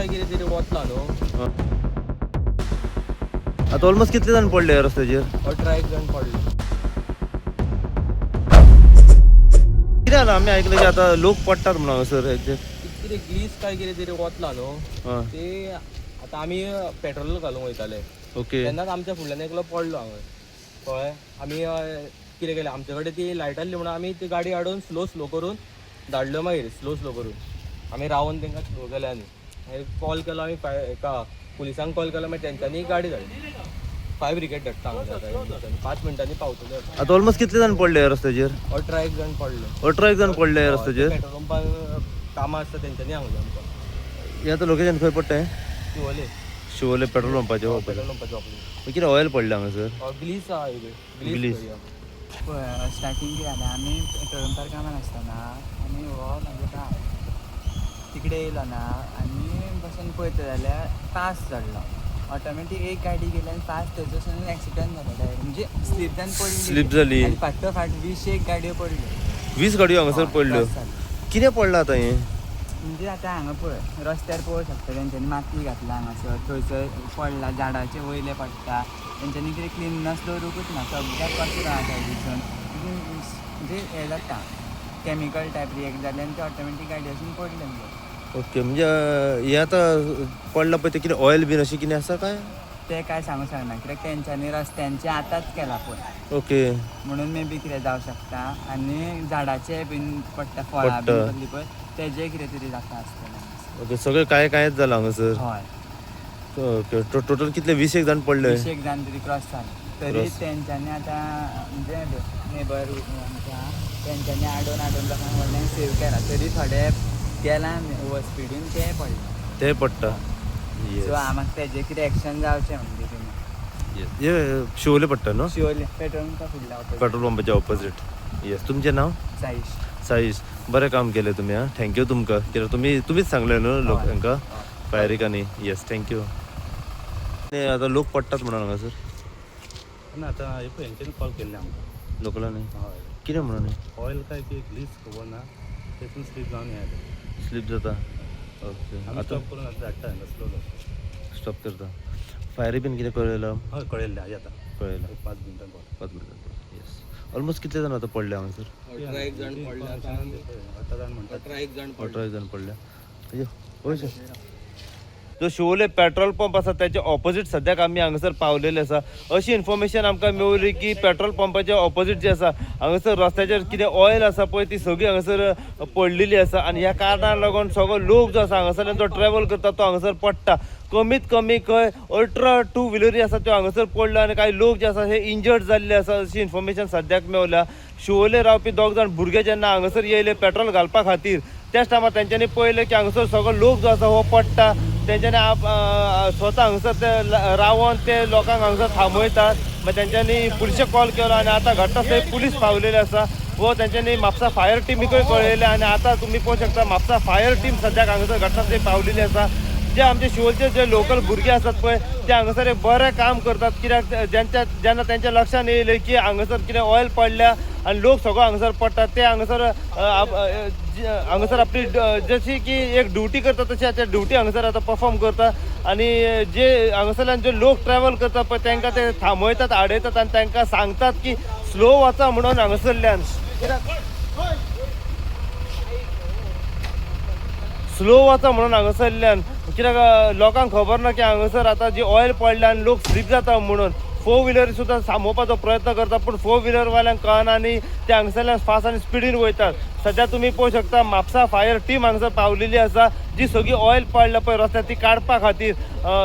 कितें तरी वतला न्हू. आता ऑलमोस्ट कितले जाण पडले रस्त्याचेर? 18 जण पडले. कितें जालां आमी आयकलें की आता लोक पडटात म्हणून हांगासर कितें ग्लीस काय कितें तरी वतला न्हू. ते आतां आमी पेट्रोल घालूंक वयताले ओके. तेन्नाच आमच्या फुडल्यान एकलो पडलो हांगा कळ्ळें. आमी कितें केलें, आमचे कडेन ती लायट आसली म्हणून आमी ती गाडी हाडून स्लो करून धाडल्यो. मागीर स्लो करून आमी रावून तांकां स्लो केले. आनी कॉल केलो आमी हेका पुलिसांक कॉल केलो. मागीर तेंच्यांनी गाडी धाडली. फायर ब्रिगेड धाडटा हांगा 5 मिनटांनी पावतले. आता ऑलमोस्ट कितले जाण पडले रस्त्याचेर? 18 जण पडले. 18 जाण पडले रस्त्याचेर. पेट्रोल पंपार कामां आसता तेंच्यांनी हांगले आमकां. हे आता लोकेशन खंय पडटा? शिवोले शिवोले पेट्रोल पंपाचेर. पेट्रोल पंपाचो ऑफिस. कितें ऑयल पडलें हांगासर? ग्लीस आहा ग्लीस. स्टार्टिंग कितें जालें, आमी पेट्रोल पंपार कामान आसतना आनी हो म्हाजो काम तिकडे येयलो ना आनी बसून पळयता जाल्यार फास्ट चडलो. ऑटोमॅटीक एक गाडी गेली आनी फास्ट थंयसून एक्सिडंट जालो डायरेक्ट. म्हणजे स्लीप जावन पडली. स्लीप जाली. आनी फाटो फाट 20 गाडयो पडल्यो. 20 गाडयो हांगासर पडल्यो. कितें पडलां आतां हें? म्हणजे आतां हांगा पळय रस्त्यार पळोवंक शकता तेंच्यांनी माती घातला हांगासर. थंयसर पडला, झाडाचे वयले पडटा. तेंच्यांनी कितें क्लिननेस दवरूंकूच ना. सगळ्याक कचरो आसा थंयसून. म्हणजे हें जाता कॅमिकल टायप रिएक्ट जालें आनी ते ऑटोमॅटीक गाडी वचून पडले. ओके. म्हणजे हे आतां पडलां पळय तें कितें ऑयल बीन अशें कितें आसा काय? ते काय सांगू शकना कित्याक तेंच्यांनी रस्त्यांचे आतांच केला पळय ओके. म्हणून मे बी कितें जावं शकता. आनी झाडाचे बीन पडटा, फळां बीन पडली पळय तेजे कितें तरी जाता आसतलें. ओके. सगळें कांयच जालां हांगासर. हय. ओके. टोटल कितले 20 जाण पडले? 20 जाण तरी क्रॉस जाले. तरी तेंच्यांनी आतां म्हणजे नेबर आमच्या तेंच्यांनी आडोवन लोकांक व्हडल्यान सेव केला. तरी थोडे गेला ओवर स्पिडीन ते पडले. ते पडटा. सो आमकां तेजे कितें एक्शन जावचें म्हणजे तुमी. हे शिवोले पडटा न्हू? शिवोले पेट्रोल पंपा फुडल्या पेट्रोल पंपाच्या ऑपोजीट. येस. तुमचें नांव? साईश. बरें काम केलें तुमी. थँक्यू तुमकां. कित्याक तुमीच सांगलें न्हू लोकांका फायरिकांनी. येस. थँक्यू. आतां लोक पडटात म्हणून हांगासर ना. आतां हेंच्यांनी कॉल केल्ले आमकां लोकलांनी. हय. कितें म्हणून? ऑयल काय की ग्लीस खबर ना तेतून स्लीप जावन येयले. स्लीप जाता. ओके. आमी आतां स्टॉप करून आतां धाडटा हांगा स्लो स्टॉप करता. फायरी बीन कितें कळयलां? हय कळयल्लें येता. कळयलां. 5 मिनटां कॉल. 5 मिनटां. येस. ऑलमोस्ट कितले जाण आतां पडले हांगासर? 18 जण पडले. 18 जाण म्हणटा. 18 जण 18 जाण पडले. जो शिवोले पेट्रोल पंप आसा त्याच्या ऑपोजीट सद्याक आमी हांगासर पावलेले आसा. अशी इन्फॉर्मेशन आमकां मेवली की पेट्रोल पंपाच्या ऑपोजीट जे आसा हांगासर रस्त्याचेर कितें ऑयल आसा पळय ती सगळी हांगासर पडलेली आसा. आनी ह्या कारणाक लागून सगळो लोक जो आसा हांगासरल्यान जो ट्रॅव्हल करता तो हांगासर पडटा. कमीत कमी खंय 18 टू व्हिलरी आसा त्यो हांगासर पडल्या आनी काही लोक जे आसा हे इंजर्ड जाल्ले आसा अशी इन्फॉर्मेशन सद्याक मेवल्या. शिवोले रावपी 2 जाण भुरगे जेन्ना हांगासर येयले पेट्रोल घालपा खातीर त्याच टायमार तेंच्यांनी पळयलें की हांगासर सगळो लोक जो आसा हो पडटा. तेंच्यांनी स्वता हांगासर ते रावोन ते लोकांक हांगासर थांबयतात. मागीर तेंच्यांनी पुलिशेक कॉल केलो आनी आतां घडटा थंय पुलीस पावलेले आसा. व तेंच्यांनी म्हापसा फायर टिमीकूय कळयलें आनी आतां तुमी पळोवंक शकता म्हापसा फायर टीम सद्याक हांगासर घडटा थंय पावलेली आसा. जे आमचे शिवोलचे जे लोकल भुरगे आसात पळय ते हांगासर एक बरें काम करतात. कित्याक जेन्ना तेंच्या लक्षान येयलें की हांगासर कितें ऑयल पडल्या आनी लोक सगळो हांगासर पडटात ते हांगासर आपली जशी की एक ड्युटी करता तशी ते ड्युटी हांगासर आतां परफॉर्म करता. आनी जे हांगासरल्यान जे लोक ट्रॅव्हल करता पळय तांकां ते थांबयतात, आडयतात आनी तांकां सांगतात की स्लो वचा म्हणून हांगासरल्यान. स्लो वचा म्हणून हांगासरल्यान. कित्याक लोकांक खबर ना की हांगासर आतां जी ऑयल पडल्या आनी लोक स्लीप जाता म्हणून. 4 व्हिलर सुद्दां थांबोवपाचो प्रयत्न करता पूण 4 व्हिलरवाल्यांक कळना आनी ते हांगासरल्यान फास्ट आनी स्पिडीन वयतात. सद्या तुमी पळोवंक शकता म्हापसा फायर टीम हांगासर पावलेली आसा. जी सगळी ऑयल पडल्या पळय रस्त्यार ती काडपा खातीर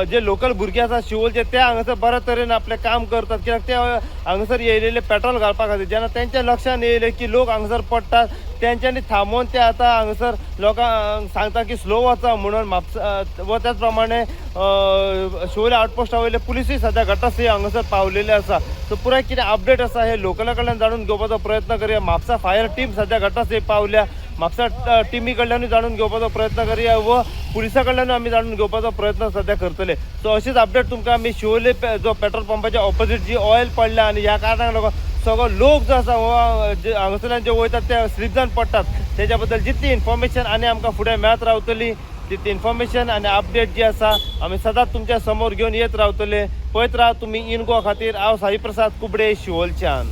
जे लोकल भुरगे आसा शिवोलचे ते हांगासर बऱ्या तरेन आपलें काम करतात. कित्याक ते हांगासर येयलेले पेट्रोल घालपा खातीर. जेन्ना तेंच्या लक्षान येयलें की लोक हांगासर पडटात तेंच्यांनी थांबोवन ते आतां हांगासर लोकांक सांगता की स्लो वचा म्हणून. म्हापसा व त्याच प्रमाणे शिवोले आउटपोस्टा वयले पुलिसूय सद्या घट्टस्थळी हांगासर पावलेले आसा. सो पुराय कितें अपडेट आसा हे लोकला कडल्यान जाणून घेवपाचो प्रयत्न करया. म्हापसा फायर टीम सद्या घट्टस्थळी पावल्या. म्हापसा टिमी कडल्यानूय जाणून घेवपाचो प्रयत्न करया व पुलिसा कडल्यानूय आमी जाणून घेवपाचो प्रयत्न सद्या करतले. सो अशीच अपडेट तुमकां आमी शिवोले जो पेट्रोल पंपाच्या ऑपोजीट जी ऑयल पडल्या आनी ह्या कारणाक लागून सगळो लोक जो आसा हो हांगासरल्यान जे वयतात ते स्लीप जावन पडटात. तेच्या बद्दल जितली इन्फॉर्मेशन आनी आमकां फुडें मेळत रावतली. ती इन्फॉर्मेशन आणि अपडेट जी आसा आमी सदांच तुमच्या समोर घेवन येत रावतले. पळयत राहा तुम्ही इन गोवा खातीर. हांव साई प्रसाद कुबडे शिवोलच्यान.